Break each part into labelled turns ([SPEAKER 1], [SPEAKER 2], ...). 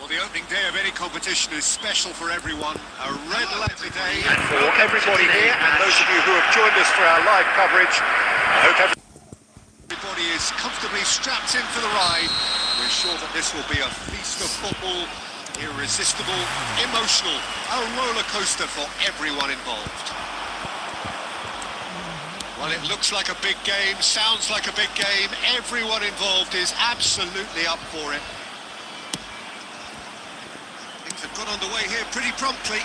[SPEAKER 1] Well, the opening day of any competition is special for everyone. A red letter day.
[SPEAKER 2] And for everybody here, and those of you who have joined us for our live coverage, I hope
[SPEAKER 1] everybody is comfortably strapped in for the ride. We're sure that this will be a feast of football, irresistible, emotional, a roller coaster for everyone involved. Well, it looks like a big game, sounds like a big game. Everyone involved is absolutely up for it. Things have got underway here pretty promptly.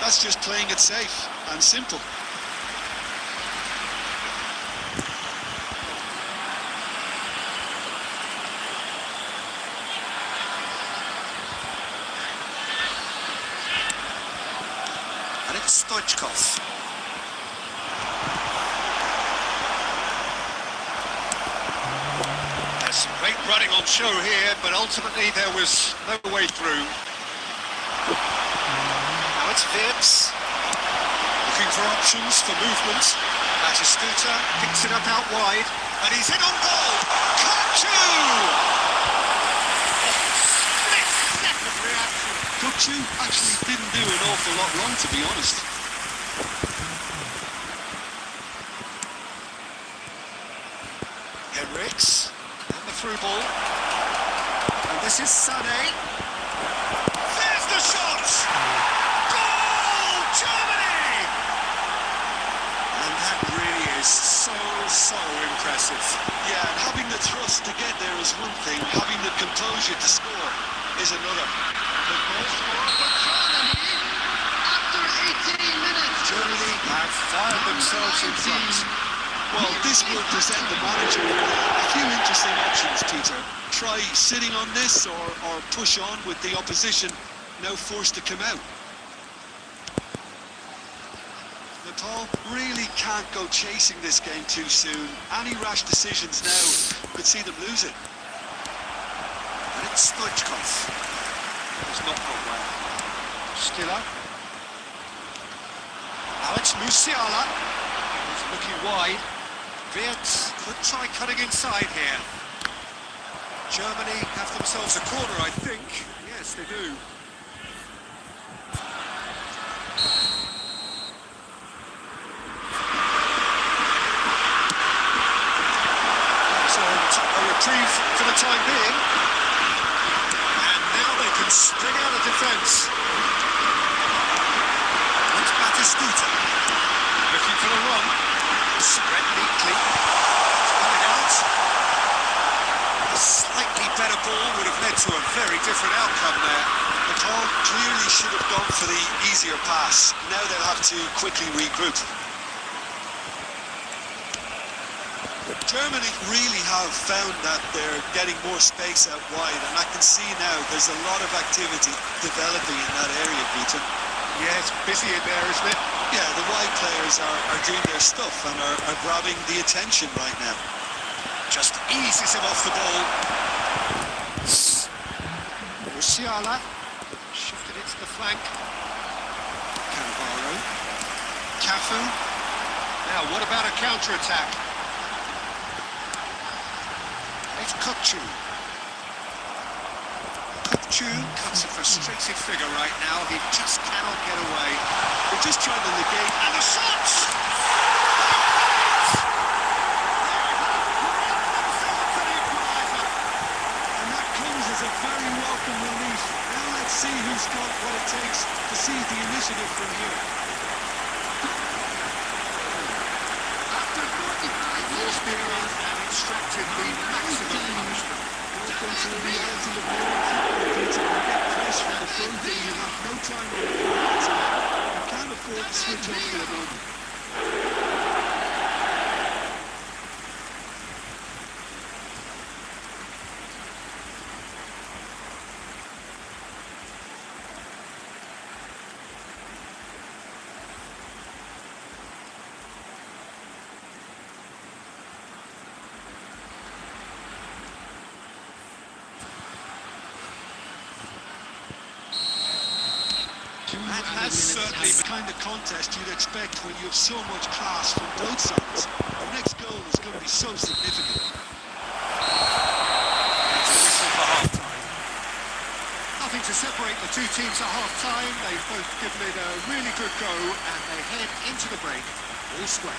[SPEAKER 3] That's just playing it safe and simple.
[SPEAKER 1] And it's Stoichkov. There's some great running on show here, but ultimately there was no way through. Now it's Vips, looking for options for movement. Batistuta picks it up out wide, and he's in on goal. Kutchu! Split-second reaction.
[SPEAKER 3] Kutchu actually didn't do an awful lot wrong, to be honest.
[SPEAKER 1] Henriks, and the through ball. And this is Sané. There's the shot! Goal! Germany! And that really is so impressive.
[SPEAKER 3] Yeah, and having the thrust to get there is one thing, having the composure to score is another.
[SPEAKER 1] The goal scorer for Germany after 18 minutes. Germany have fired themselves in front.
[SPEAKER 3] Well, this will present the manager a few interesting options, Peter. Try sitting on this or push on with the opposition now forced to come out. Nepal really can't go chasing this game too soon. Any rash decisions now could see them lose it.
[SPEAKER 1] And it's Stoichkov. He's not gone well. Stiller. Now it's Musiala. He's looking wide. Wirtz could try cutting inside here. Germany have themselves a corner, I think. Yes, they do. So a reprieve for the time being. And now they can spring out of defence. It's Batistuta. Looking for the run. Spread neatly. It's coming out. A slightly better ball would have led to a very different outcome there.
[SPEAKER 3] Nepal clearly should have gone for the easier pass. Now they'll have to quickly regroup. Germany really have found that they're getting more space out wide, and I can see now there's a lot of activity developing in that area, Peter.
[SPEAKER 1] Yeah, it's busy in there, isn't it?
[SPEAKER 3] Yeah, the wide players are doing their stuff and are grabbing the attention right now.
[SPEAKER 1] Just eases him off the ball. Musiala shifted it to the flank. Cannavaro. Cafu. Now, what about a counter-attack? It's Kutchu. Kutchu cuts a frustrated figure right now. He just cannot get away.
[SPEAKER 3] They're just trying to negate.
[SPEAKER 1] And the shots!
[SPEAKER 3] And that comes as a very welcome relief. Now let's see who's got what it takes to seize the initiative from here.
[SPEAKER 1] After 45 years being on and extracted the maximum punishment.
[SPEAKER 3] Welcome to the reality of football, Peter. You get press from the front and you have no time to relax. You can't afford to switch on for a moment.
[SPEAKER 1] That has certainly
[SPEAKER 3] the kind of contest you'd expect when you have so much class from both sides. The next goal is going to be so significant.
[SPEAKER 1] two teams at half-time. They've both given it a really good go, and they head into the break all square.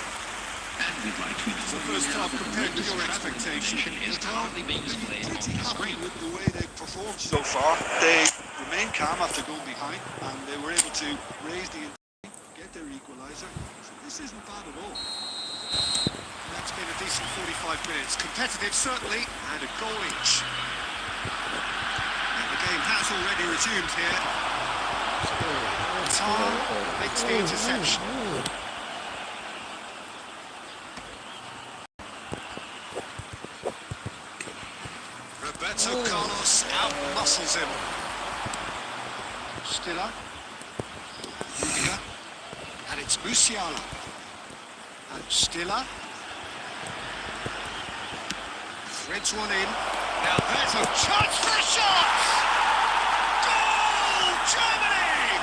[SPEAKER 4] And we'd like to
[SPEAKER 1] So first half compared to your expectation
[SPEAKER 4] is currently being displayed on
[SPEAKER 3] Pretty
[SPEAKER 4] the
[SPEAKER 3] happy
[SPEAKER 4] screen.
[SPEAKER 3] with the way they performed so far. They remained calm after going behind, and they were able to raise the intensity, get their equaliser. So this isn't bad at all.
[SPEAKER 1] That's been a decent 45 minutes. Competitive, certainly, and a goal each. And the game has already resumed here. Tar makes the interception. Roberto Carlos out-muscles him. Stiller. Rudiger. And it's Musiala. And Stiller. Threads one in. Now there's a chance for a shot! Goal! Germany!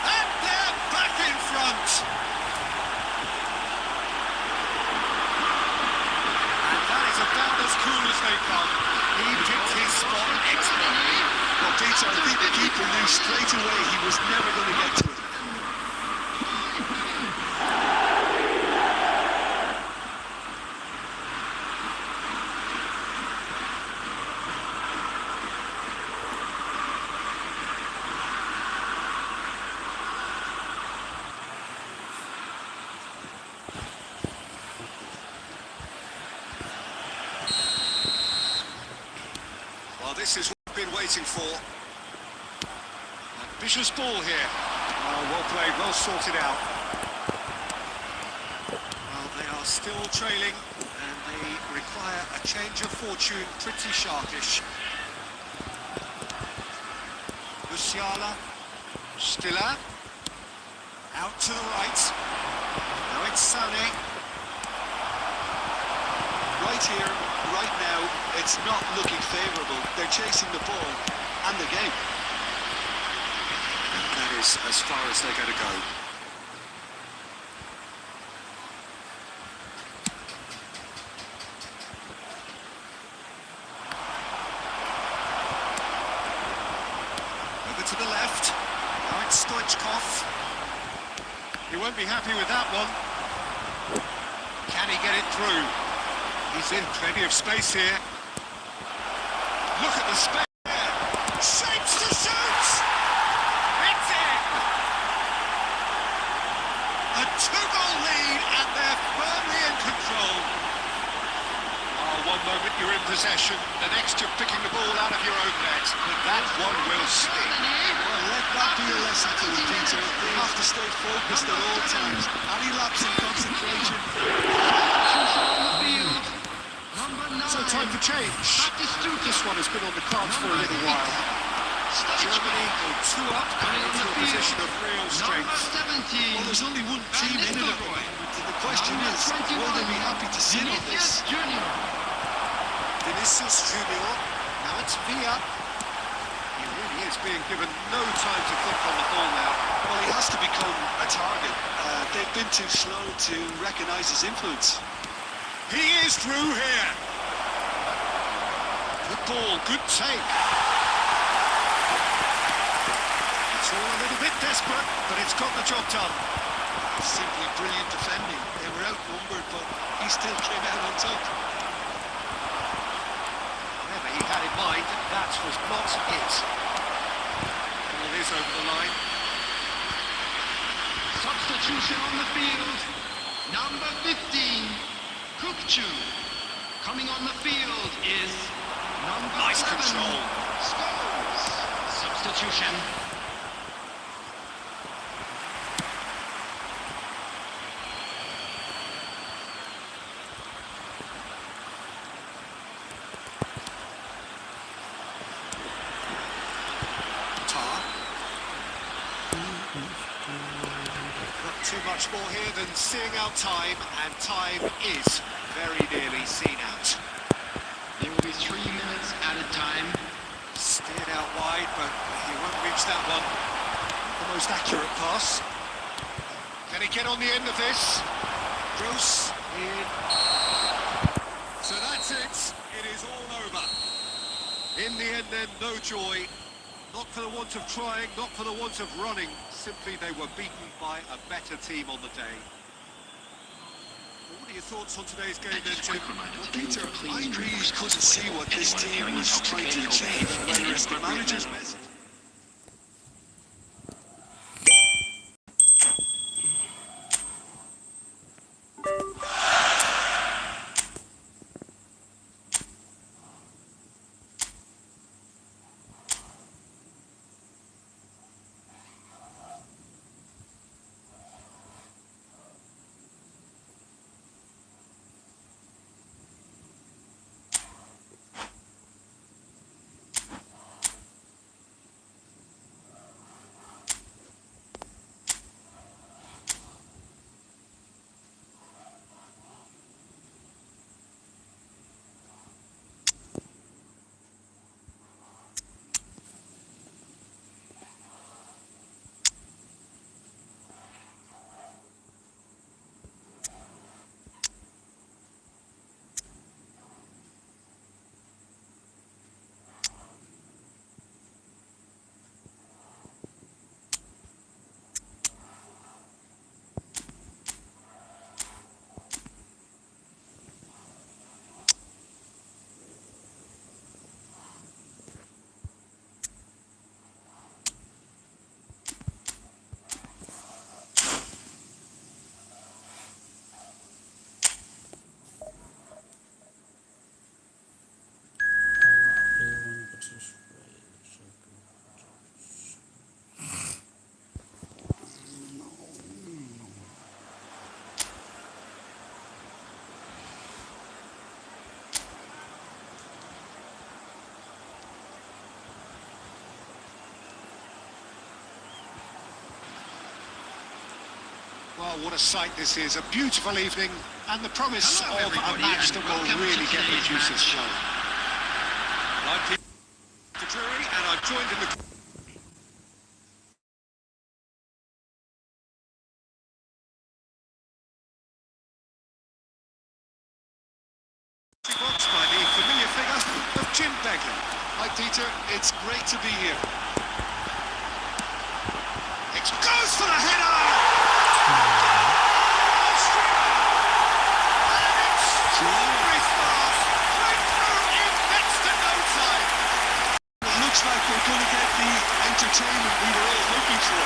[SPEAKER 1] And they're back in front! And that is about as cool as they come. He picked his spot expertly.
[SPEAKER 3] Well, Peter, I think the keeper knew straight away he was never going to get to it.
[SPEAKER 1] Well, this is what we've been waiting for. Ambitious ball here. Oh, well played, well sorted out. Well, they are still trailing, and they require a change of fortune, pretty sharpish. Musiala, Stiller, out to the right. Now it's Sané.
[SPEAKER 3] Right here, right now, it's not looking favourable. They're chasing the ball and the game.
[SPEAKER 1] And that is as far as they're going to go. Over to the left. Now it's Stoichkov. He won't be happy with that one. Can he get it through? He's in plenty of space here. Look at the space there. Shapes to shoot! It's in! A two-goal lead, and they're firmly in control. Oh, one moment you're in possession, the next you're picking the ball out of your own net. But that one will sting.
[SPEAKER 3] Well, let that be a lesson to them, Peter. They have to stay focused at all times. Any lapse in concentration.
[SPEAKER 1] So time for change. This one has been on the cards for a little while. Germany go 2 up and into a position of real strength.
[SPEAKER 3] Well, there's only one team in it at the moment. The question is, will they be happy to sit on this?
[SPEAKER 1] Vinicius Junior. Now it's Villa. He really is being given no time to think on the ball now.
[SPEAKER 3] Well, he has to become a target. They've been too slow to recognise his influence.
[SPEAKER 1] He is through here. Good ball, good take. It's all a little bit desperate, but it's got the job done.
[SPEAKER 3] Simply brilliant defending. They were outnumbered, but he still came out on top.
[SPEAKER 1] Whatever he had in mind, that was not it. Ball is over the line.
[SPEAKER 4] Substitution on the field. Number 15, Kukchu. Coming on the field is number
[SPEAKER 1] Nice
[SPEAKER 4] 7,
[SPEAKER 1] control.
[SPEAKER 4] Scholes. Substitution.
[SPEAKER 1] Tar. Not too much more here than seeing out time, and time is very nearly seen out.
[SPEAKER 4] There will be 3 minutes added time.
[SPEAKER 1] Steered out wide, but he won't reach that one. The most accurate pass. Can he get on the end of this? Gross in. So that's it. It is all over. In the end then, no joy. Not for the want of trying, not for the want of running. Simply they were beaten by a better team on the day. What are your thoughts on today's game then, Jim?
[SPEAKER 3] Well, Peter, I really couldn't see what this team was trying to achieve, whether it's the manager's message.
[SPEAKER 1] Well, what a sight this is. A beautiful evening and the promise
[SPEAKER 4] Hello,
[SPEAKER 1] of a
[SPEAKER 4] everybody,
[SPEAKER 1] match
[SPEAKER 4] and
[SPEAKER 1] that will
[SPEAKER 4] welcome
[SPEAKER 1] really
[SPEAKER 4] to
[SPEAKER 1] get the
[SPEAKER 4] today's
[SPEAKER 1] juices
[SPEAKER 4] match.
[SPEAKER 1] flowing. I'm Peter Drury and I'm joined in the... box by the familiar figure of Jim Begley.
[SPEAKER 3] Hi, Peter. It's great to be here.
[SPEAKER 1] It goes for the header!
[SPEAKER 3] It looks like we're going to get the entertainment we were all hoping for.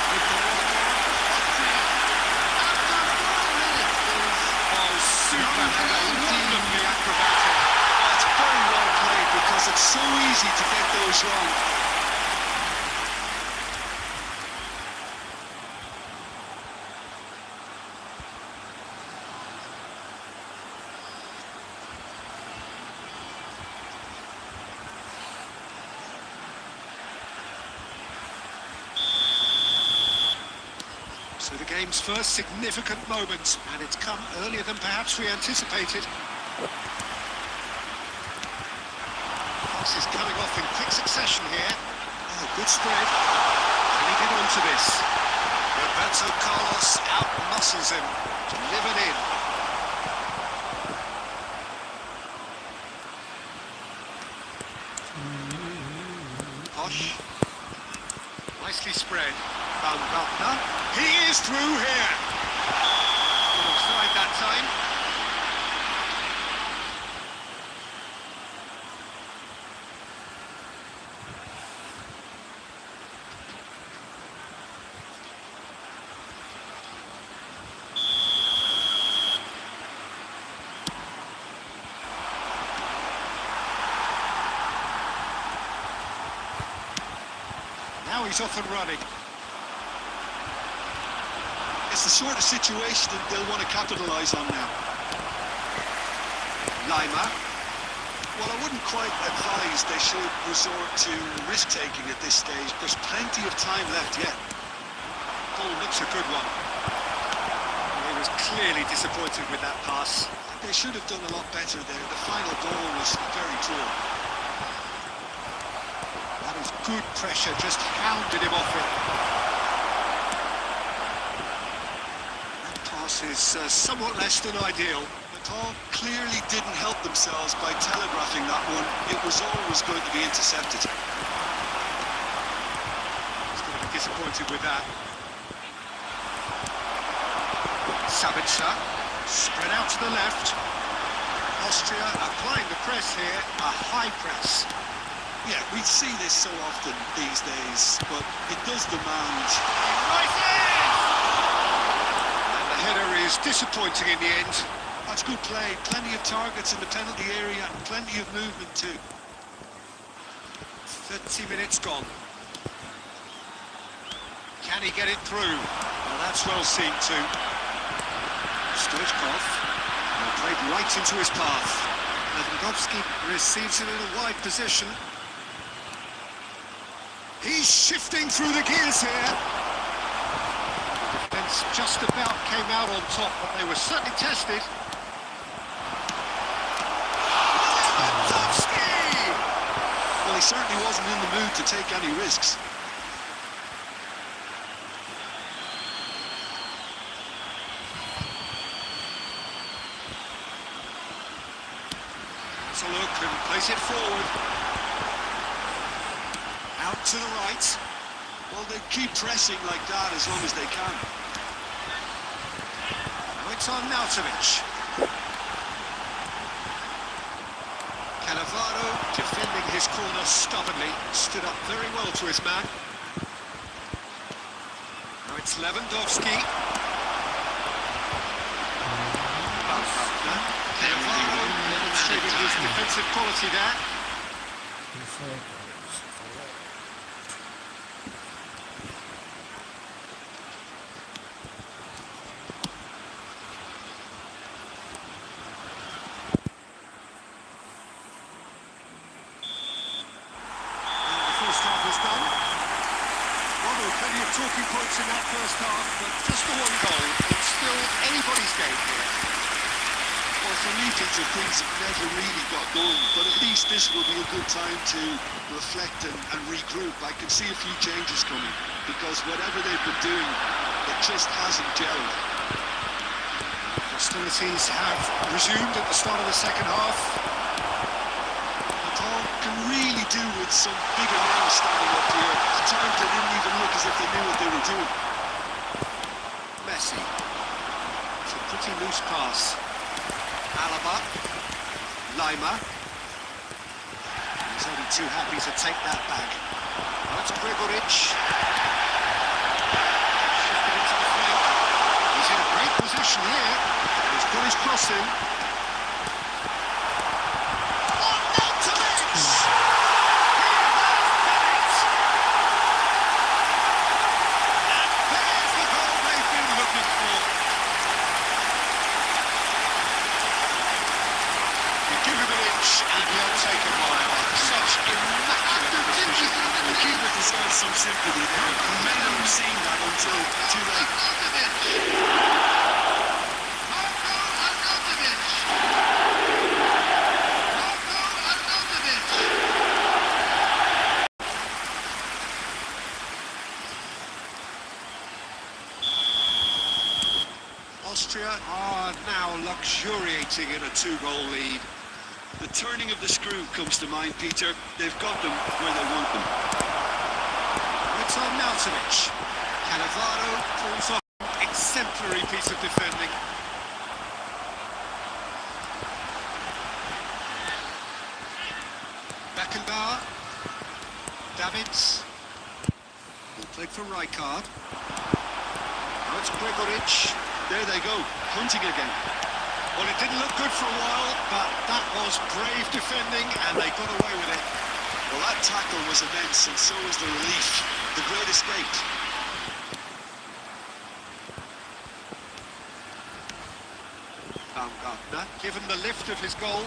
[SPEAKER 1] Oh, super header, wonderfully acrobatic.
[SPEAKER 3] Oh, it's very well played because it's so easy to get those wrong.
[SPEAKER 1] So the game's first significant moment, and it's come earlier than perhaps we anticipated. Pass is coming off in quick succession here. Oh, good spread. Can he get onto this? Roberto Carlos out-muscles him, delivered in. Posh. Nicely spread. Baumgartner. He is through here. Offside that time. Now he's off and running.
[SPEAKER 3] It's the sort of situation that they'll want to capitalise on now.
[SPEAKER 1] Lima.
[SPEAKER 3] Well, I wouldn't quite advise they should resort to risk-taking at this stage. There's plenty of time left yet.
[SPEAKER 1] Ball looks a good one. He was clearly disappointed with that pass.
[SPEAKER 3] They should have done a lot better there. The final ball was very poor.
[SPEAKER 1] That was good pressure, just hounded him off it. That pass is somewhat less than ideal.
[SPEAKER 3] McCall clearly didn't help themselves by telegraphing that one. It was always going to be intercepted.
[SPEAKER 1] disappointed with that. Sabitzer, spread out to the left. Austria applying the press here, a high press.
[SPEAKER 3] Yeah, we see this so often these days, but it does demand.
[SPEAKER 1] Right in! And the header is disappointing in the end.
[SPEAKER 3] That's good play. Plenty of targets in the penalty area and plenty of movement too.
[SPEAKER 1] 30 minutes gone. Can he get it through? Well, that's well seen too. Stoichkov played right into his path. Lewandowski receives it in a wide position. He's shifting through the gears here. The defence just about came out on top, but they were certainly tested. Lewandowski!
[SPEAKER 3] Well, he certainly wasn't in the mood to take any risks.
[SPEAKER 1] So look and place it forward. Out to the right.
[SPEAKER 3] Well, they keep pressing like that as long as they can.
[SPEAKER 1] Now it's on Nautovic. Cannavaro defending his corner stubbornly. Stood up very well to his man. Now it's Lewandowski. Cannavaro demonstrating his defensive quality there. Plenty of talking points in that first half, but just the one goal. It's still anybody's game here.
[SPEAKER 3] Well, for me, Peter, things have never really got going, but at least this will be a good time to reflect and regroup. I can see a few changes coming, because whatever they've been doing, it just hasn't gelled.
[SPEAKER 1] Hostilities have resumed at the start of the second half.
[SPEAKER 3] Paul can really do with some bigger men standing up here. At times they didn't even look as if they knew what they were doing.
[SPEAKER 1] Messi. It's a pretty loose pass. Alaba. Lima. He's only too happy to take that back. Now it's Gregoric. Shifted into the flank. He's in a great position here. He's got his cross in.
[SPEAKER 3] Some sympathy there. You may not have seen that until too late.
[SPEAKER 1] Austria are now luxuriating in a two-goal lead.
[SPEAKER 3] The turning of the screw comes to mind, Peter. They've got them where they want them.
[SPEAKER 1] It's on Nautovic. Cannavaro pulls off an exemplary piece of defending. Beckenbauer. Davids. He played for Rijkaard. Now it's Gregoric.
[SPEAKER 3] There they go, hunting again.
[SPEAKER 1] Well, it didn't look good for a while, but that was brave defending, and they got away with it.
[SPEAKER 3] Well, that tackle was immense, and so was the relief. The great escape.
[SPEAKER 1] Baumgartner, given the lift of his goal.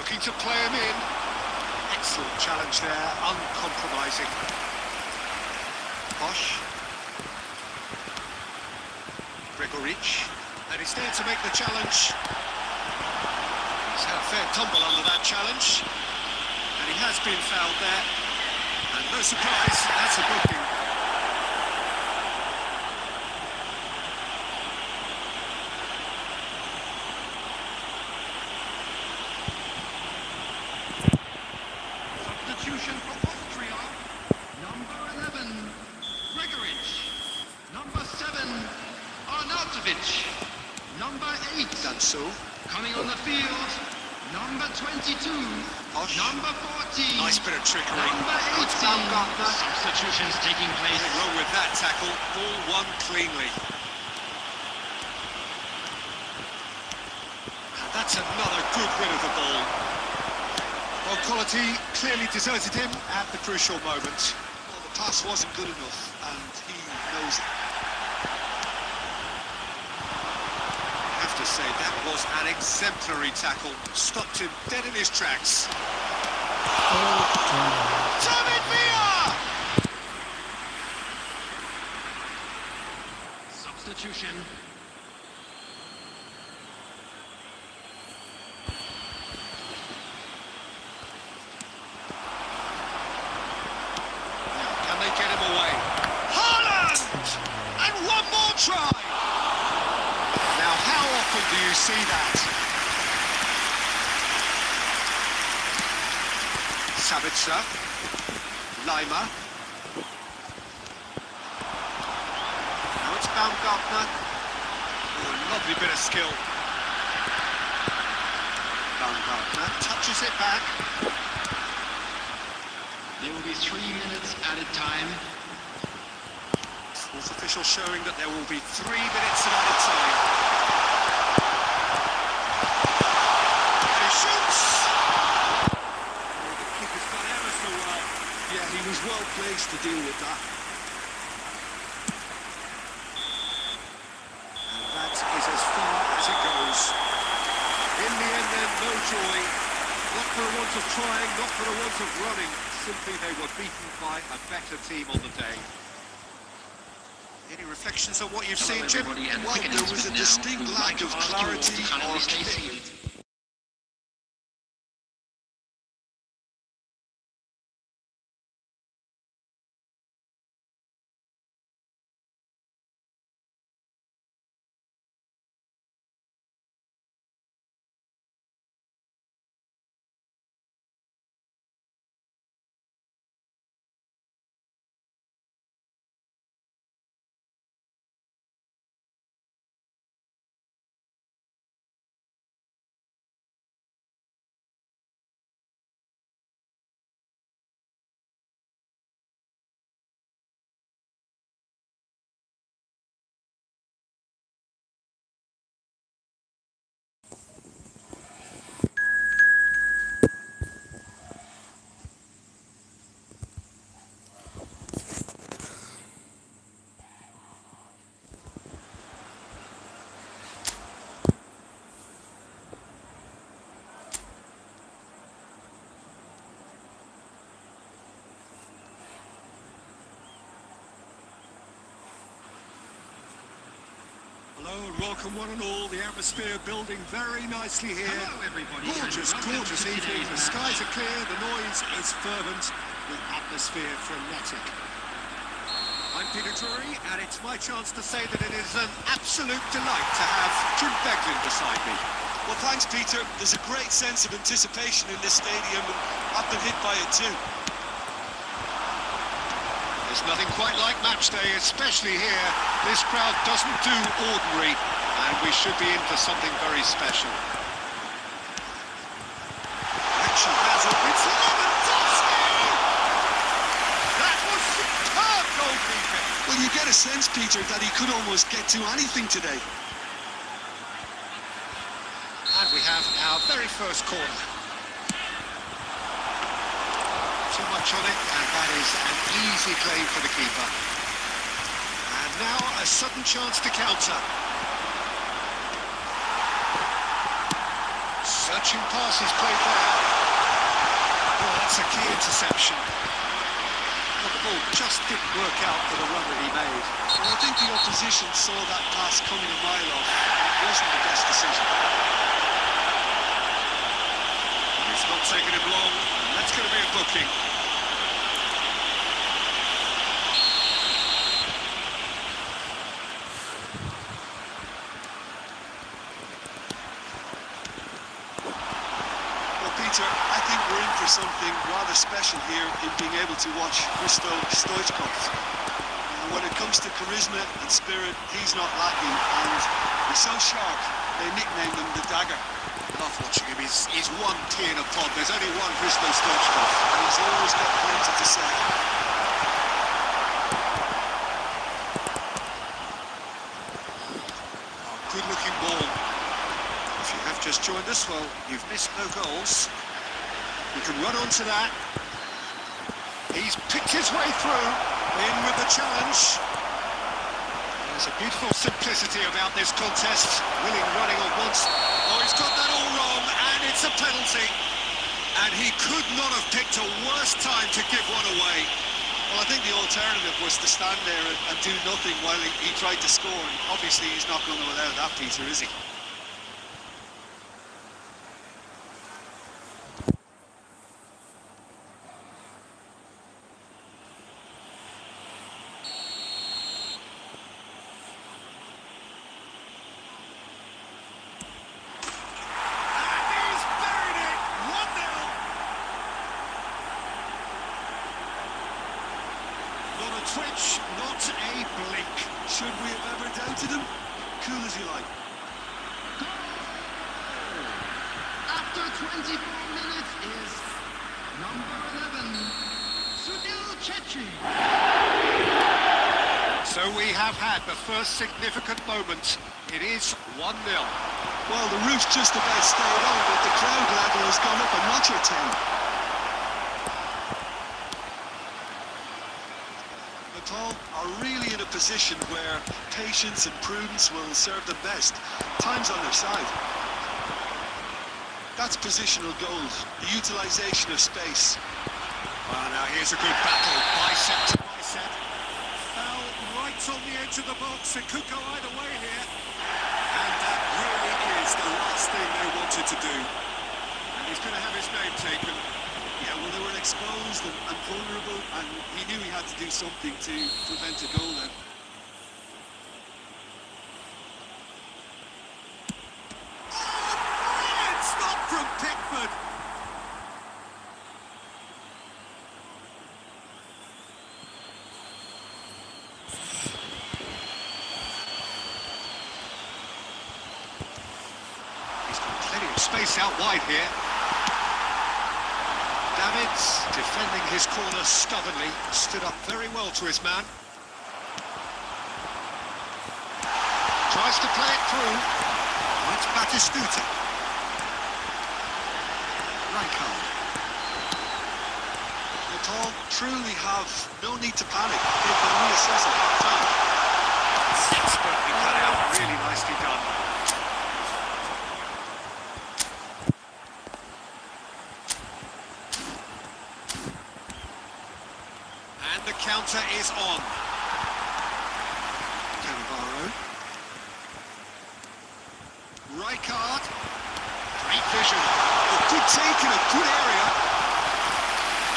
[SPEAKER 1] Looking to play him in. Excellent challenge there, uncompromising. Bosch. Gregoric. And he's there to make the challenge. He's had a fair tumble under that challenge. And he has been fouled there. And no surprise, that's a booking.
[SPEAKER 4] Substitution for Austria. number 8.
[SPEAKER 3] Done so.
[SPEAKER 4] Coming on the field, number 22.
[SPEAKER 3] Osh.
[SPEAKER 4] Number 14.
[SPEAKER 1] Nice bit of trickery.
[SPEAKER 4] Number 18.
[SPEAKER 3] Baumgartner.
[SPEAKER 4] Substitutions taking place.
[SPEAKER 1] Nothing wrong with that tackle. Ball won cleanly. And that's another good win of the ball. Well, quality clearly deserted him at the crucial moment.
[SPEAKER 3] Well, the pass wasn't good enough, and he knows it.
[SPEAKER 1] I have to say, that was an exemplary tackle. Stopped him dead in his tracks. David Villa!
[SPEAKER 4] Substitution.
[SPEAKER 1] Can they get him away? Haaland! And one more try! Now, how often do you see that? Sabitzer. Lima. Now it's Baumgartner. Oh, a lovely bit of skill. Baumgartner touches it back.
[SPEAKER 4] There will be 3 minutes added time.
[SPEAKER 1] Fourth official showing that there will be 3 minutes of added time. And he shoots! Oh, the keeper's done ever so well.
[SPEAKER 3] Yeah, he was well placed to deal with that.
[SPEAKER 1] And that is as far as it goes. In the end then, no joy. Not for the want of trying, not for the want of running. Simply they were beaten by a better team on the day. Any reflections on what you've seen, Jim?
[SPEAKER 4] Everybody, and
[SPEAKER 3] Well,
[SPEAKER 4] quick
[SPEAKER 3] there was a
[SPEAKER 4] announcement now.
[SPEAKER 3] distinct
[SPEAKER 4] We would
[SPEAKER 3] lack
[SPEAKER 4] like to
[SPEAKER 3] of
[SPEAKER 4] ask you all
[SPEAKER 3] clarity
[SPEAKER 4] to kindly
[SPEAKER 3] or
[SPEAKER 4] stay
[SPEAKER 3] clarity.
[SPEAKER 4] seated.
[SPEAKER 1] Hello and welcome one and all. The atmosphere building very nicely here.
[SPEAKER 4] Hello, everybody, and
[SPEAKER 1] Gorgeous,
[SPEAKER 4] welcome
[SPEAKER 1] gorgeous
[SPEAKER 4] to
[SPEAKER 1] evening.
[SPEAKER 4] today's
[SPEAKER 1] The
[SPEAKER 4] match.
[SPEAKER 1] skies are clear, the noise is fervent, the atmosphere frenetic. I'm Peter Drury, and it's my chance to say that it is an absolute delight to have Jim Beglin beside me.
[SPEAKER 3] Well, thanks, Peter. There's a great sense of anticipation in this stadium, and I've been hit by it too.
[SPEAKER 1] There's nothing quite like match day, especially here. This crowd doesn't do ordinary, and we should be in for something very special. Action has it. It's Lewandowski! That was superb goalkeeping.
[SPEAKER 3] Well, you get a sense, Peter, that he could almost get to anything today.
[SPEAKER 1] And we have our very first corner. Too much on it, and that is an easy claim for the keeper. And now a sudden chance to counter. Searching pass is played there. Oh, that's a key interception. Well, the ball just didn't work out for the run that he made.
[SPEAKER 3] Well, I think the opposition saw that pass coming a mile off, and it wasn't the best decision.
[SPEAKER 1] It's not taking him long, and that's going to be a booking.
[SPEAKER 3] Well, Peter, I think we're in for something rather special here in being able to watch Hristo Stoichkov. when it comes to charisma and spirit, he's not lacking, and he's so sharp, they nicknamed him the Dagger.
[SPEAKER 1] Love watching him. He's one key in a pod. There's only one Hristo Stoichkov.
[SPEAKER 3] And he's always got plenty to say.
[SPEAKER 1] Oh, good-looking ball. If you have just joined us, well, you've missed no goals. You can run onto that. He's picked his way through, in with the challenge. There's a beautiful simplicity about this contest. Willing running on once. Oh, he's got that all wrong, and it's a penalty. And he could not have picked a worse time to give one away.
[SPEAKER 3] Well, I think the alternative was to stand there and do nothing while he tried to score. And obviously, he's not going to allow that, Peter, is he?
[SPEAKER 1] Twitch, not a blink.
[SPEAKER 3] Should we have ever doubted him? Cool as you like.
[SPEAKER 4] After 24 minutes is number 11, Sunil Chetri.
[SPEAKER 1] So we have had the first significant moment. It is 1-0.
[SPEAKER 3] Well, the roof's just about stayed on, but the crowd level has gone up a notch or 10. Are really in a position where patience and prudence will serve them best. Time's on their side. That's positional goals, the utilisation of space.
[SPEAKER 1] Well, now here's a good battle, bicep to bicep. Foul right on the edge of the box, it could go either way here. And that really is the last thing they wanted to do. And he's going to have his name taken.
[SPEAKER 3] Yeah, well, they were exposed and vulnerable, and he knew he had to do something to prevent a goal then.
[SPEAKER 1] Oh, brilliant stop from Pickford! He's got plenty of space out wide here. Davids, defending his corner stubbornly, stood up very well to his man. Tries to play it through. It's Batistuta. Rijkaard.
[SPEAKER 3] The Tall truly have no need to panic. They can reassess it at time.
[SPEAKER 1] Expertly cut out, really nicely done. The counter is on. Cannavaro. Rijkaard. Great vision. A good take in a good area.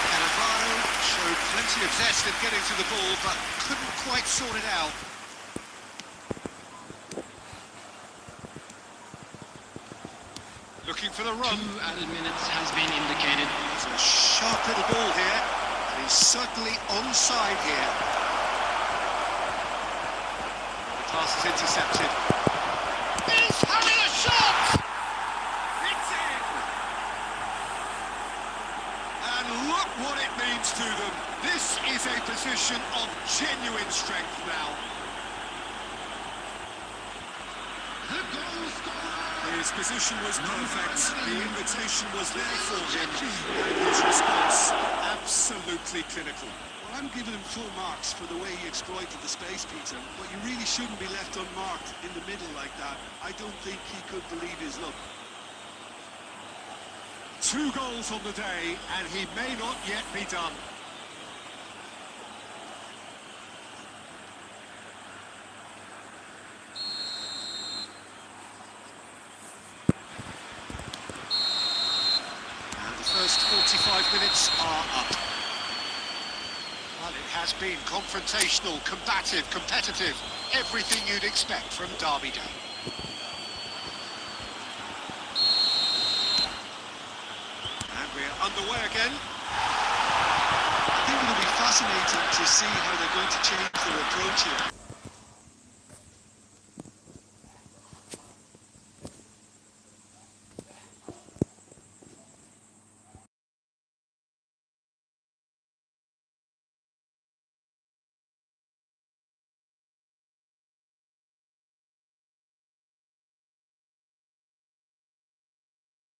[SPEAKER 1] Cannavaro showed plenty of zest in getting to the ball, but couldn't quite sort it out. Looking for the run.
[SPEAKER 4] 2 added minutes has been indicated.
[SPEAKER 1] It's a sharp little ball here. He's certainly onside here. The pass is intercepted. He's having a shot! It's in! And look what it means to them. This is a position of genuine strength now.
[SPEAKER 4] The goal scorer.
[SPEAKER 1] His position was perfect. The invitation was there for him. And his response, absolutely clinical.
[SPEAKER 3] Well, I'm giving him full marks for the way he exploited the space, Peter. But you really shouldn't be left unmarked in the middle like that. I don't think he could believe his luck.
[SPEAKER 1] 2 goals on the day, and he may not yet be done. First 45 minutes are up. Well, it has been confrontational, combative, competitive, everything you'd expect from Derby Day. And we're underway again.
[SPEAKER 3] I think it'll be fascinating to see how they're going to change their approach here.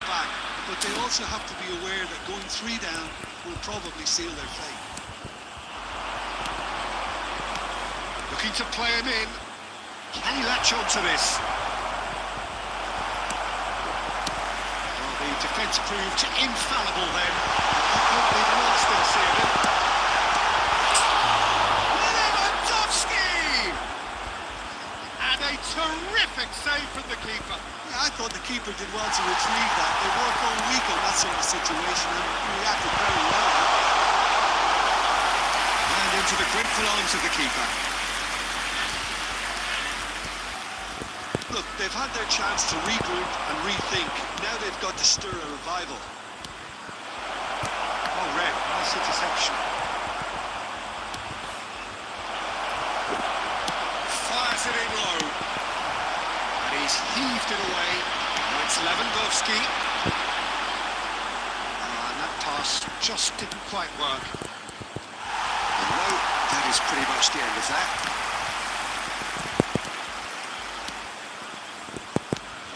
[SPEAKER 3] Back, but they also have to be aware that going 3 down will probably seal their fate.
[SPEAKER 2] Looking to play him in. Can he latch on to this? Well, the defence proved infallible then. They've lost this here. Lewandowski! And a terrific save from the keeper.
[SPEAKER 3] Yeah, I thought the keeper did well to retrieve that. They worked all week on that sort of situation and reacted very well.
[SPEAKER 1] And into the grateful arms of the keeper.
[SPEAKER 3] Look, they've had their chance to regroup and rethink. Now they've got to stir a revival.
[SPEAKER 2] Oh, Red, nice interception.
[SPEAKER 1] Fires it in low.
[SPEAKER 2] And he's heaved it away.
[SPEAKER 1] Now it's Lewandowski.
[SPEAKER 2] And that pass just didn't quite work.
[SPEAKER 1] And no, that is pretty much the end of that.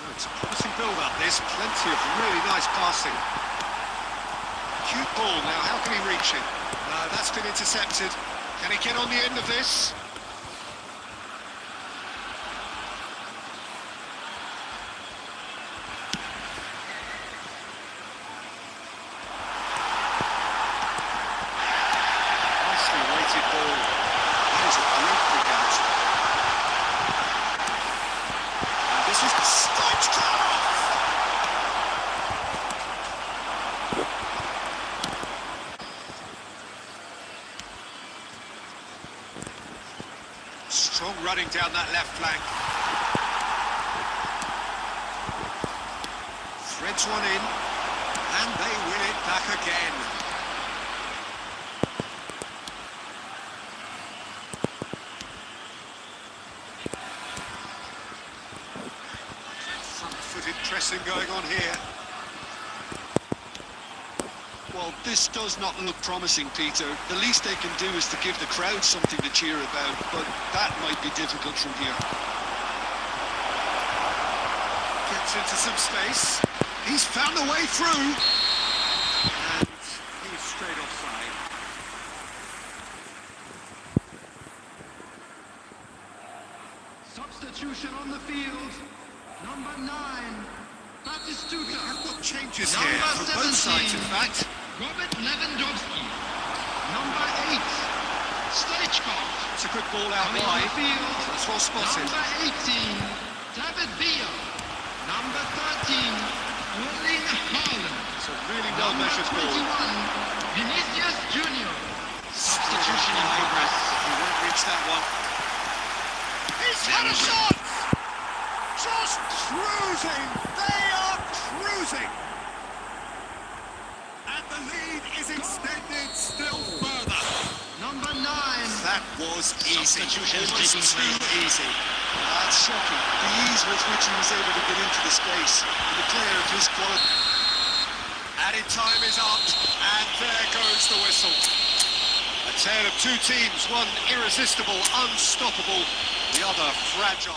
[SPEAKER 2] Oh, it's a promising build-up, this. Plenty of really nice passing. Cute ball now, how can he reach it? No, that's been intercepted. Can he get on the end of this? Nicely weighted ball.
[SPEAKER 1] That is a great pick out. And this is the Stoichkov!
[SPEAKER 2] Strong running down that left flank.
[SPEAKER 1] Threads one in, and they win it back again.
[SPEAKER 2] Front-footed pressing going on here.
[SPEAKER 3] Well, this does not look promising, Peter. The least they can do is to give the crowd something to cheer about, but that might be difficult from here.
[SPEAKER 2] Gets into some space. He's found a way through. And he's straight offside.
[SPEAKER 4] Substitution on the field. Number 9, Batistuta.
[SPEAKER 2] We've got changes
[SPEAKER 4] Number
[SPEAKER 2] here from both
[SPEAKER 4] 17.
[SPEAKER 2] sides, in fact.
[SPEAKER 4] Robert Lewandowski. Number 8, Stoichkov.
[SPEAKER 2] It's a good ball out
[SPEAKER 4] Coming on
[SPEAKER 2] wide.
[SPEAKER 4] the field.
[SPEAKER 2] That's well spotted.
[SPEAKER 4] Number 18, David Villa. Number 13, Erling Haaland.
[SPEAKER 2] It's a really well
[SPEAKER 4] Number
[SPEAKER 2] measured
[SPEAKER 4] 21,
[SPEAKER 2] ball.
[SPEAKER 4] Vinicius Junior. Substitution in progress.
[SPEAKER 1] He won't reach that one.
[SPEAKER 2] He's had a shot! Just cruising! They are cruising!
[SPEAKER 1] And the lead is extended still further.
[SPEAKER 4] Number 9,
[SPEAKER 1] That was easy.
[SPEAKER 4] Substitution
[SPEAKER 1] Almost
[SPEAKER 4] taking
[SPEAKER 1] too
[SPEAKER 4] place.
[SPEAKER 1] easy.
[SPEAKER 3] That's shocking. The ease with which he was able to get into the space. And the player of his quality.
[SPEAKER 1] Added time is up, and there goes the whistle.
[SPEAKER 2] A tale of two teams, one irresistible, unstoppable, the other fragile.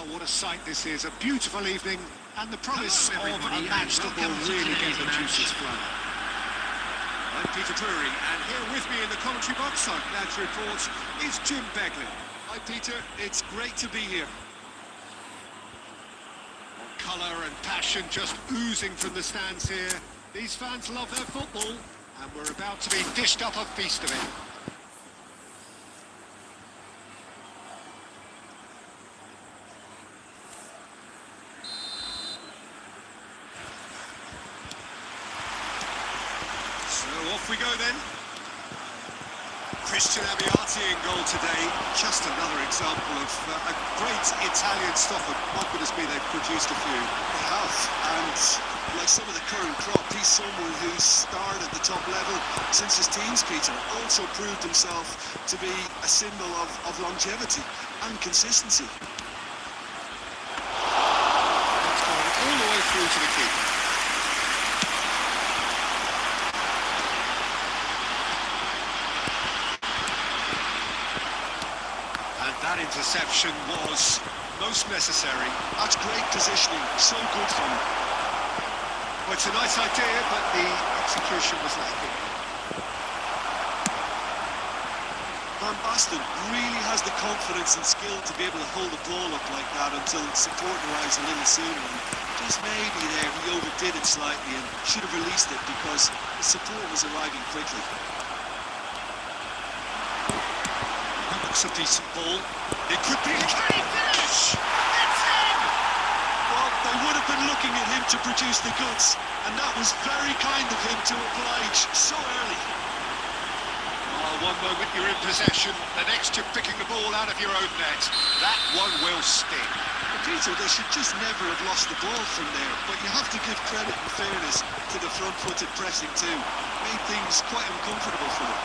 [SPEAKER 2] what a sight this is. A beautiful evening and the promise
[SPEAKER 4] Hello,
[SPEAKER 2] of a
[SPEAKER 4] everybody,
[SPEAKER 2] match
[SPEAKER 4] and
[SPEAKER 2] that will
[SPEAKER 4] welcome to
[SPEAKER 2] really get
[SPEAKER 4] today's
[SPEAKER 2] the
[SPEAKER 4] match.
[SPEAKER 2] juices flowing. I'm Peter Drury, and here with me in the commentary box, I'm glad to report, is Jim Begley.
[SPEAKER 3] Hi Peter, it's great to be here.
[SPEAKER 2] Colour and passion just oozing from the stands here. These fans love their football, and we're about to be dished up a feast of it. So off we go then. Christian Abbiati in goal today. Just another example of a great Italian stopper. My goodness me, they've produced a few.
[SPEAKER 3] They have, and like some of the current crop, he's someone who's starred at the top level since his teens, Peter. Also proved himself to be a symbol of longevity and consistency.
[SPEAKER 2] It's gone all the way through to the keeper. And that interception was most necessary.
[SPEAKER 3] That's great positioning, so good from him.
[SPEAKER 2] Well, it's a nice idea, but the execution was lacking.
[SPEAKER 3] Van Basten really has the confidence and skill to be able to hold the ball up like that until support arrives a little sooner. And just maybe there he overdid it slightly and should have released it because the support was arriving quickly.
[SPEAKER 2] That looks a decent ball. It could be. Can he finish? It's in!
[SPEAKER 3] Well, they would have been looking at him to produce the goods, and that was very kind of him to oblige so early.
[SPEAKER 2] Oh, one moment you're in possession, the next you're picking the ball out of your own net. That one will sting.
[SPEAKER 3] But Peter, they should just never have lost the ball from there, but you have to give credit and fairness to the front-footed pressing too. Made things quite uncomfortable for them.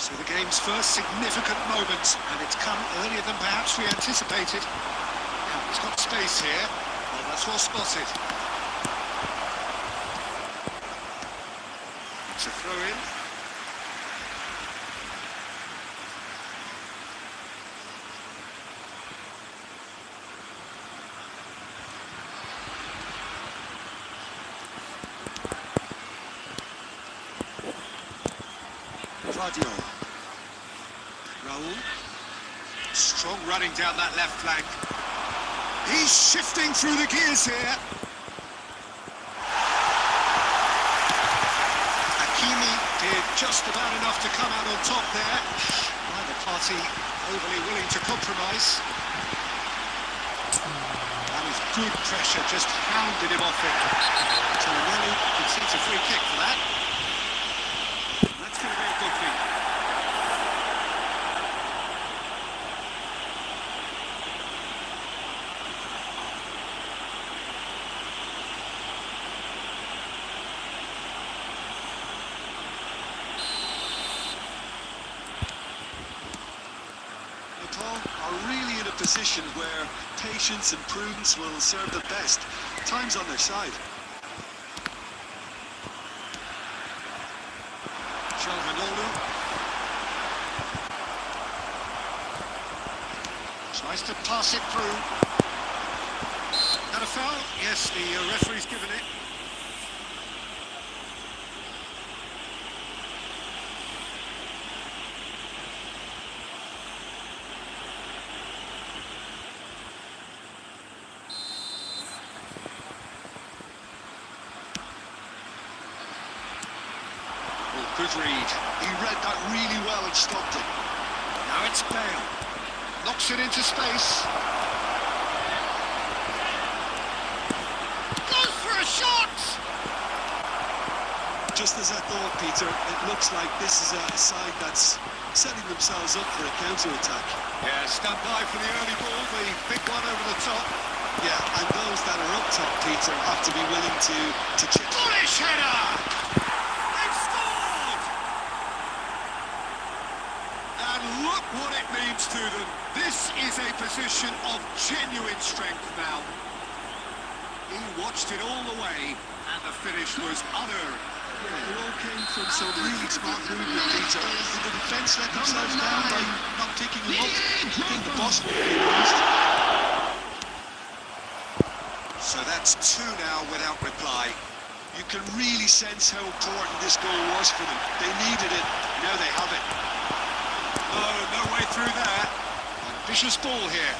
[SPEAKER 2] So the game's first significant moment, and it's come earlier than perhaps we anticipated. Now, he's got space here. Well, that's well spotted. It's a throw-in. Raul. Strong running down that left flank. He's shifting through the gears here. Hakimi did just about enough to come out on top there. Neither party overly willing to compromise. That was good pressure, just hounded him off it. Tornelli concedes a free kick for that. That's going to be a good thing.
[SPEAKER 3] Are really in a position where patience and prudence will serve them best. Time's on their side.
[SPEAKER 2] Ronaldo tries to pass it through. That a foul? Yes, the referee's given it. Good read.
[SPEAKER 3] He read that really well and stopped it.
[SPEAKER 2] Now it's Bale. Knocks it into space. Goes for a shot!
[SPEAKER 3] Just as I thought, Peter, it looks like this is a side that's setting themselves up for a counter-attack.
[SPEAKER 2] Yeah, stand by for the early ball, the big one over the top.
[SPEAKER 3] Yeah, and those that are up top, Peter, have to be willing to chip.
[SPEAKER 2] Bullish header! Look what it means to them. This is a position of genuine strength now. He watched it all the way, and the finish was utter
[SPEAKER 3] It all came from some really smart movement, Peter. Did the defence let themselves down by not picking him up? I think the boss would have been pleased.
[SPEAKER 2] So that's two now without reply.
[SPEAKER 3] You can really sense how important this goal was for them. They needed it, now they have it.
[SPEAKER 2] No way through there. Vicious ball here.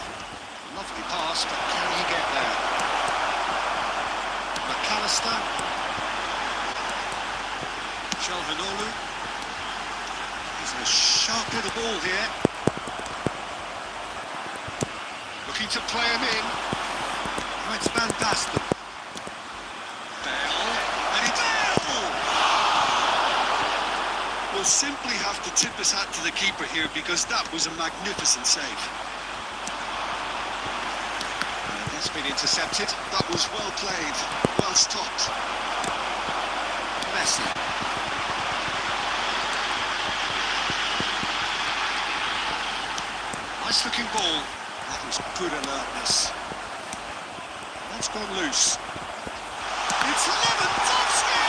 [SPEAKER 2] Lovely pass, but can he get there? McAllister. Shalhanolu. He's a sharp little ball here. Looking to play him in. Now it's Van Basten. Bell. And it's Bell!
[SPEAKER 3] We'll simply have to tip his hat to the keeper here because that was a magnificent save.
[SPEAKER 2] That's been intercepted.
[SPEAKER 3] That was well played, well stopped.
[SPEAKER 2] Messi. Nice looking ball. That was good alertness. That's gone loose. It's Lewandowski!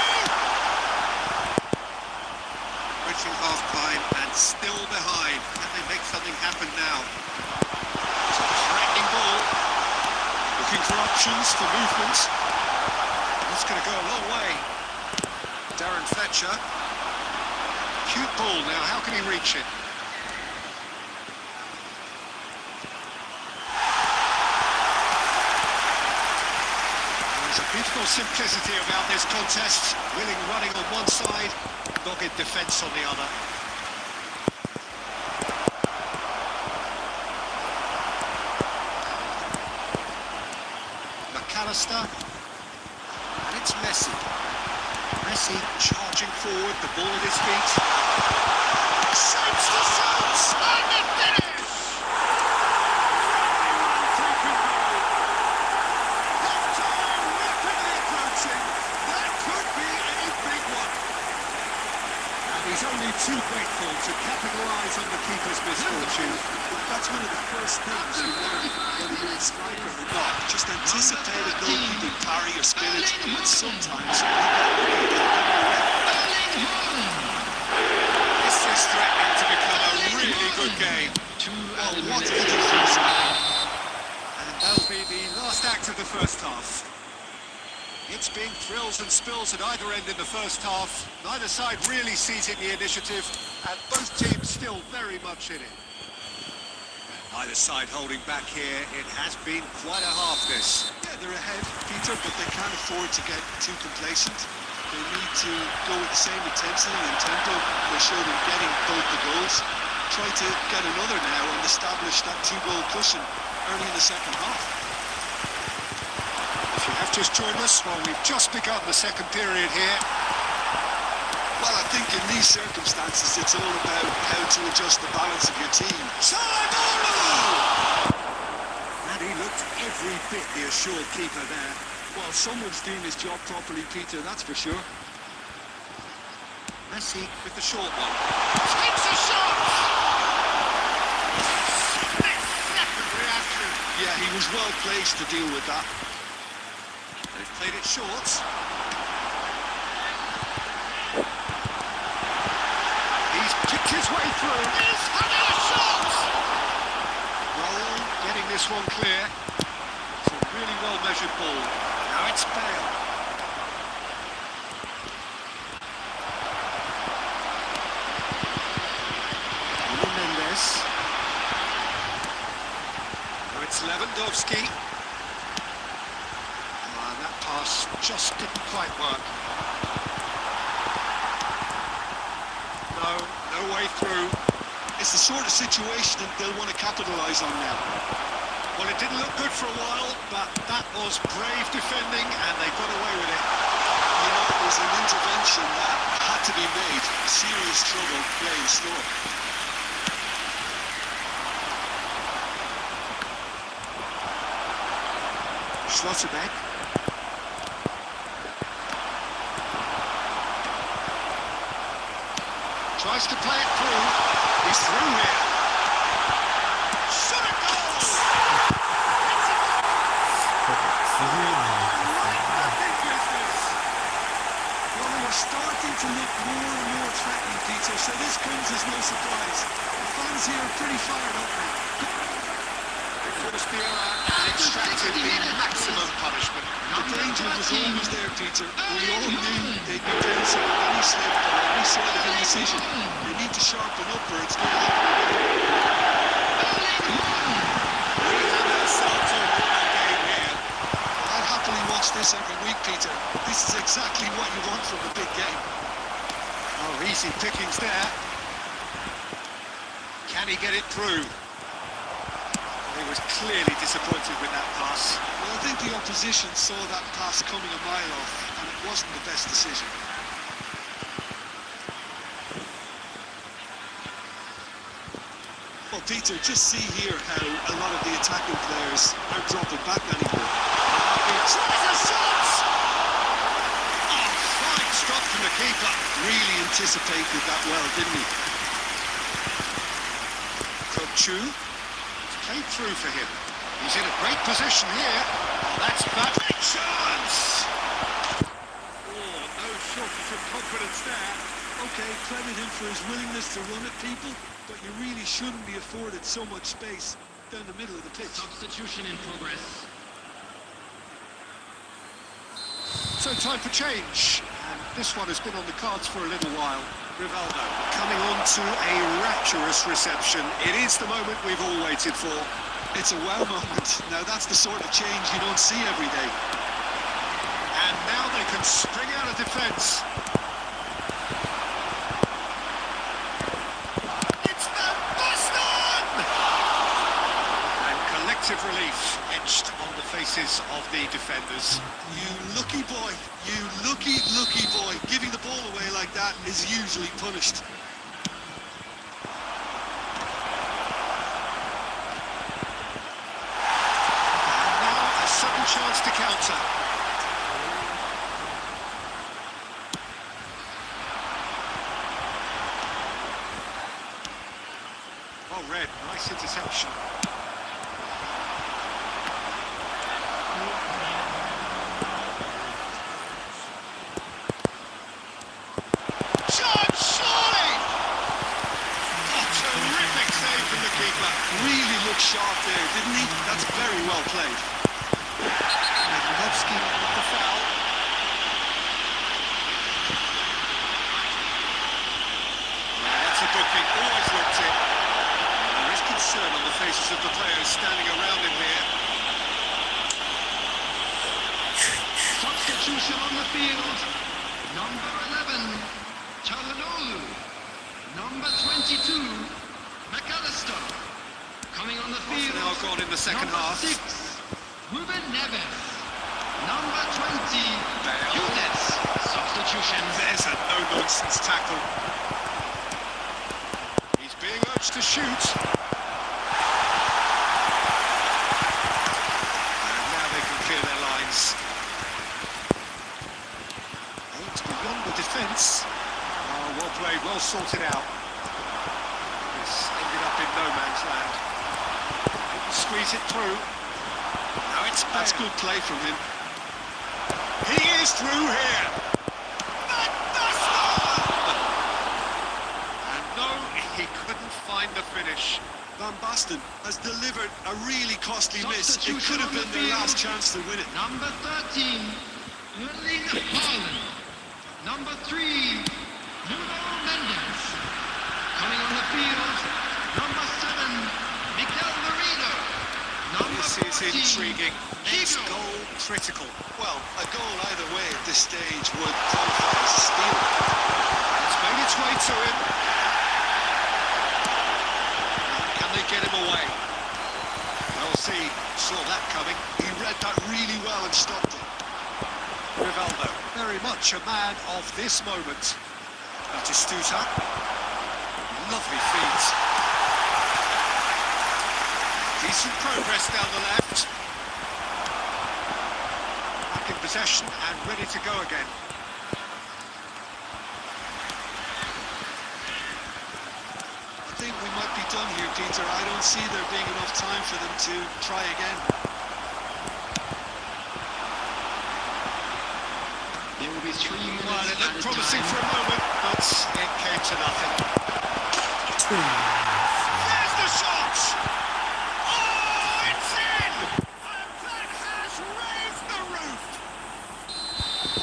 [SPEAKER 2] Reaching half-time and still behind. Can they make something happen now? It's a threatening ball. Looking for options for movement. That's going to go a long way. Darren Fletcher. Cute ball now. How can he reach it? There's a beautiful simplicity about this contest. Willing running on one side, dogged defence on the other. McAllister. And it's Messi. Messi charging forward, the ball at his feet. Shapes the shots! And the finish! Half-time rapidly approaching. That could be a big one. And he's only too grateful to capitalise on the keeper's misfortune.
[SPEAKER 3] That's one of the first things you learn, whether you're a striker or not. Just anticipate a goalkeeping parry or spinach, and sometimes you
[SPEAKER 2] This is threatening to become a really good game.
[SPEAKER 3] well, what a difference.
[SPEAKER 2] And that'll be the last act of the first half. It's been thrills and spills at either end in the first half. Neither side really seizing the initiative, and both teams still very much in it. Either side holding back here. It has been quite a half, this.
[SPEAKER 3] Yeah, they're ahead, Peter, but they can't afford to get too complacent. They need to go with the same intensity and tempo they showed in getting both the goals. Try to get another now and establish that two-goal cushion early in the second half.
[SPEAKER 2] If you have just joined us, well, we've just begun the second period here.
[SPEAKER 3] Well, I think in these circumstances, it's all about how to adjust the balance of your team.
[SPEAKER 2] Shalhanolu! And he looked every bit the assured keeper there.
[SPEAKER 3] Well, someone's doing his job properly, Peter, that's for sure.
[SPEAKER 2] Messi with the short one. Takes a shot! Split-second reaction.
[SPEAKER 3] Yeah, he was well placed to deal with that.
[SPEAKER 2] They've played it short. He's picked his way through. He's having a shot! Well, getting this one clear. It's a really well-measured ball. Now it's Bale. Mendes. Now it's Lewandowski. And that pass just didn't quite work. No way through.
[SPEAKER 3] It's the sort of situation that they'll want to capitalise on now.
[SPEAKER 2] Well, it didn't look good for a while, but that was brave defending, and they got away with it.
[SPEAKER 3] You know, it was an intervention that had to be made. Serious trouble playing store.
[SPEAKER 2] Schlotterbeck. Tries to play it through. He's through here. Shot a goal! Right back in business.
[SPEAKER 3] Well, they were starting to look more and more threatening, Peter, so this comes as no surprise. The fans here are pretty fired up now.
[SPEAKER 2] They forced the error and extracted the maximum punishment.
[SPEAKER 3] The danger was always there, Peter. We all knew they'd be pouncing on any slip or any sort of indecision. They need to sharpen up or it's going to happen again.
[SPEAKER 2] We have ourselves a war game here.
[SPEAKER 3] I'd happily watch this every week, Peter. This is exactly what you want from a big game.
[SPEAKER 2] Oh, easy pickings there. Can he get it through? He was clearly disappointed with that pass.
[SPEAKER 3] Well, I think the opposition saw that pass coming a mile off, and it wasn't the best decision. Well, Peter, just see here how a lot of the attacking players aren't dropping back anymore.
[SPEAKER 2] Tries a shot! Oh, fine stop from the keeper.
[SPEAKER 3] Really anticipated that well, didn't he?
[SPEAKER 2] Kukçu. Played through for him. He's in a great position here. Oh, that's bad. Great chance!
[SPEAKER 3] Oh, no shortage of confidence there. Okay, credit him for his willingness to run at people, but you really shouldn't be afforded so much space down the middle of the pitch.
[SPEAKER 4] Substitution in progress.
[SPEAKER 2] So time for change. And this one has been on the cards for a little while. Rivaldo coming on to a rapturous reception. It is the moment we've all waited for.
[SPEAKER 3] It's a wow moment. Now that's the sort of change you don't see every day.
[SPEAKER 2] And now they can spring out of defence. It's Van Basten! And collective relief etched on the faces of the defenders.
[SPEAKER 3] You lucky boy, you lucky boy. Giving the ball away like that is usually punished.
[SPEAKER 2] And now a sudden chance to counter. Well read, nice interception. Shot, surely! Oh, terrific save from the keeper.
[SPEAKER 3] Really looked sharp there, didn't he? That's very well played.
[SPEAKER 2] Lewandowski with the foul. Well, that's a booking, always looked it. There is concern on the faces of the players standing around him here.
[SPEAKER 4] Substitution on the field. Number 11, Çalhanoğlu. Number 22, McAllister. Coming on the
[SPEAKER 2] Half
[SPEAKER 4] field.
[SPEAKER 2] an hour gone in the second
[SPEAKER 4] number
[SPEAKER 2] half.
[SPEAKER 4] 6, Ruben Neves. Number 20,
[SPEAKER 2] Bale.
[SPEAKER 4] Younes. Substitution.
[SPEAKER 2] There's a no-nonsense tackle. He's being urged to shoot. And now they can clear their lines. Aims beyond the defence. Oh, well played, well sorted out. This ended up in no man's land. Squeeze it through. Now it's
[SPEAKER 3] That's
[SPEAKER 2] Bale.
[SPEAKER 3] good play from him.
[SPEAKER 2] He is through here. And no, he couldn't find the finish.
[SPEAKER 3] Van Basten has delivered a really costly miss. It
[SPEAKER 4] Substitution
[SPEAKER 3] could have
[SPEAKER 4] on the
[SPEAKER 3] been their last
[SPEAKER 4] field.
[SPEAKER 3] chance to win it.
[SPEAKER 4] Number 13, Erling Haaland. Number 3, Nuno Mendes. Coming on the field, number 7, Mikel Merino. Number
[SPEAKER 2] This is
[SPEAKER 4] 14,
[SPEAKER 2] intriguing. Next
[SPEAKER 4] Figo.
[SPEAKER 2] goal critical.
[SPEAKER 3] Well, a goal either way at this stage would qualify as a steal.
[SPEAKER 2] It's made its way to him. Can they get him away? Well, see, saw that coming.
[SPEAKER 3] He read that really well and stopped it.
[SPEAKER 2] Rivaldo, very much a man of this moment. Batistuta. Lovely feet. Decent progress down the left. Back in possession and ready to go again.
[SPEAKER 3] I think we might be done here, Peter. I don't see there being enough time for them to try again.
[SPEAKER 4] There will be 3 minutes
[SPEAKER 2] Well, it
[SPEAKER 4] at
[SPEAKER 2] looked
[SPEAKER 4] a
[SPEAKER 2] promising
[SPEAKER 4] time.
[SPEAKER 2] for a moment, but it came to nothing. There's the shot! Oh, it's in! And that has raised the roof!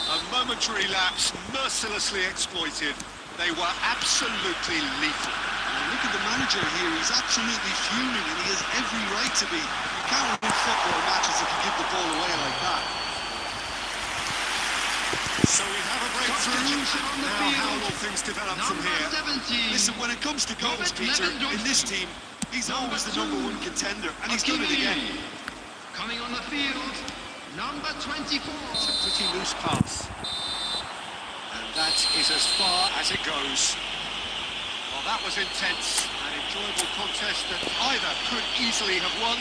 [SPEAKER 2] A momentary lapse, mercilessly exploited. They were absolutely lethal.
[SPEAKER 3] Look at the manager here, he's absolutely fuming and he has every right to be. You can't win football matches if you give the ball away like that.
[SPEAKER 2] So we have a breakthrough.
[SPEAKER 4] Substitution on the
[SPEAKER 2] Now
[SPEAKER 4] field.
[SPEAKER 2] how will things develop from
[SPEAKER 4] Number
[SPEAKER 2] here?
[SPEAKER 4] 17.
[SPEAKER 3] Listen, when it comes to goals, Peter, in this team, he's always the number one contender, and he's done it again.
[SPEAKER 4] Coming on the field, number 24.
[SPEAKER 2] It's a pretty loose pass. And that is as far as it goes. Well, that was intense. An enjoyable contest that either could easily have won,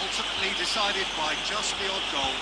[SPEAKER 2] ultimately decided by just the odd goal.